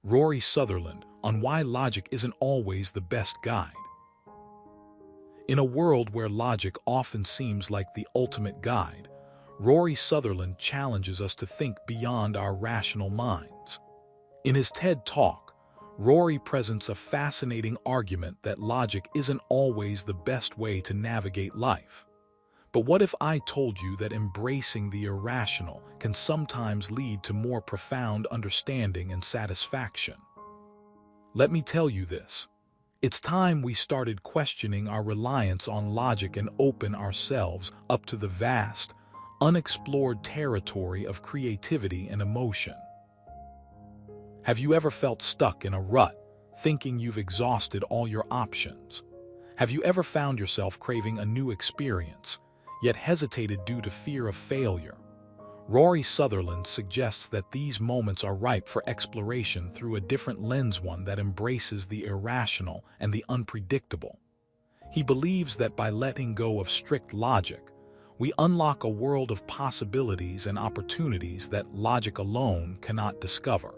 Rory Sutherland on why logic isn't always the best guide. In a world where logic often seems like the ultimate guide, Rory Sutherland challenges us to think beyond our rational minds. In his TED Talk, Rory presents a fascinating argument that logic isn't always the best way to navigate life. But what if I told you that embracing the irrational can sometimes lead to more profound understanding and satisfaction? Let me tell you this. It's time we started questioning our reliance on logic and open ourselves up to the vast, unexplored territory of creativity and emotion. Have you ever felt stuck in a rut, thinking you've exhausted all your options? Have you ever found yourself craving a new experience, yet hesitated due to fear of failure? Rory Sutherland suggests that these moments are ripe for exploration through a different lens, one that embraces the irrational and the unpredictable. He believes that by letting go of strict logic, we unlock a world of possibilities and opportunities that logic alone cannot discover.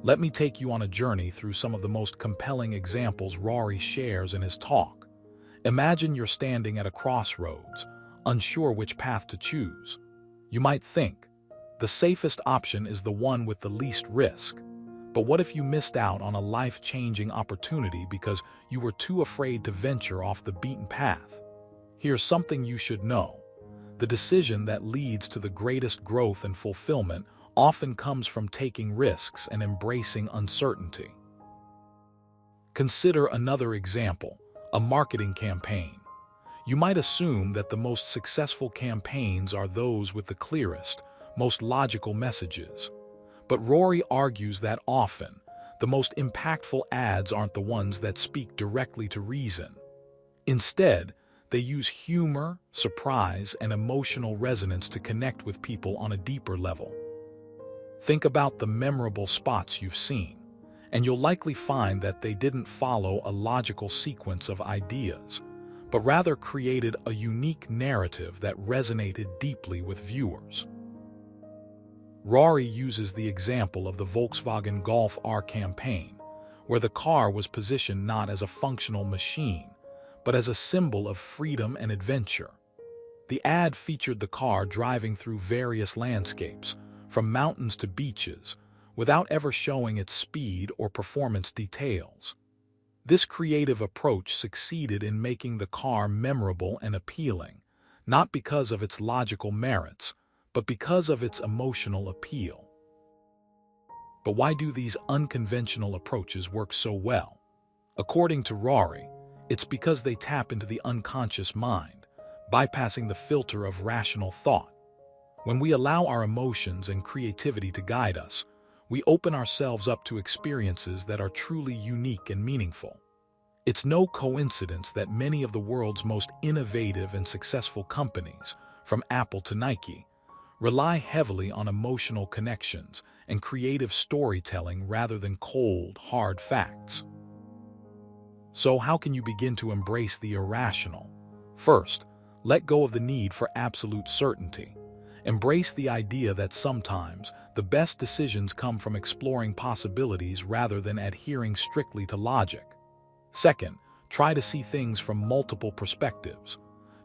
Let me take you on a journey through some of the most compelling examples Rory shares in his talk. Imagine you're standing at a crossroads, unsure which path to choose. You might think, the safest option is the one with the least risk. But what if you missed out on a life-changing opportunity because you were too afraid to venture off the beaten path? Here's something you should know. The decision that leads to the greatest growth and fulfillment often comes from taking risks and embracing uncertainty. Consider another example, a marketing campaign. You might assume that the most successful campaigns are those with the clearest, most logical messages. But Rory argues that often, the most impactful ads aren't the ones that speak directly to reason. Instead, they use humor, surprise, and emotional resonance to connect with people on a deeper level. Think about the memorable spots you've seen, and you'll likely find that they didn't follow a logical sequence of ideas, but rather created a unique narrative that resonated deeply with viewers. Rory uses the example of the Volkswagen Golf R campaign, where the car was positioned not as a functional machine, but as a symbol of freedom and adventure. The ad featured the car driving through various landscapes, from mountains to beaches, without ever showing its speed or performance details. This creative approach succeeded in making the car memorable and appealing, not because of its logical merits, but because of its emotional appeal. But why do these unconventional approaches work so well? According to Rory, it's because they tap into the unconscious mind, bypassing the filter of rational thought. When we allow our emotions and creativity to guide us, we open ourselves up to experiences that are truly unique and meaningful. It's no coincidence that many of the world's most innovative and successful companies, from Apple to Nike, rely heavily on emotional connections and creative storytelling rather than cold, hard facts. So how can you begin to embrace the irrational? First, let go of the need for absolute certainty. Embrace the idea that sometimes the best decisions come from exploring possibilities rather than adhering strictly to logic. Second, try to see things from multiple perspectives.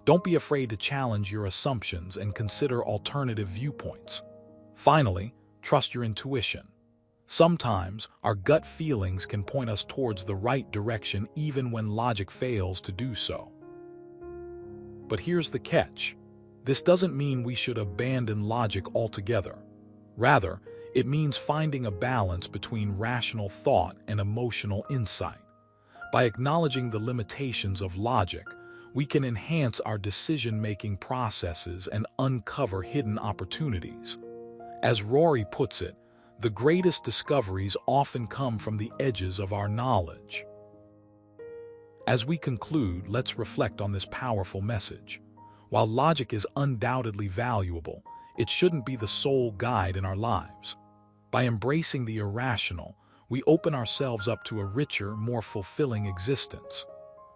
Don't be afraid to challenge your assumptions and consider alternative viewpoints. Finally, trust your intuition. Sometimes our gut feelings can point us towards the right direction even when logic fails to do so. But here's the catch. This doesn't mean we should abandon logic altogether. Rather, it means finding a balance between rational thought and emotional insight. By acknowledging the limitations of logic, we can enhance our decision-making processes and uncover hidden opportunities. As Rory puts it, the greatest discoveries often come from the edges of our knowledge. As we conclude, let's reflect on this powerful message. While logic is undoubtedly valuable, it shouldn't be the sole guide in our lives. By embracing the irrational, we open ourselves up to a richer, more fulfilling existence.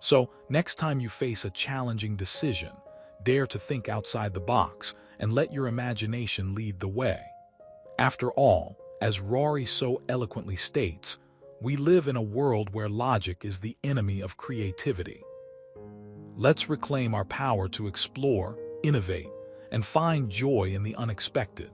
So, next time you face a challenging decision, dare to think outside the box and let your imagination lead the way. After all, As Rory so eloquently states, we live in a world where logic is the enemy of creativity. Let's reclaim our power to explore, innovate, and find joy in the unexpected.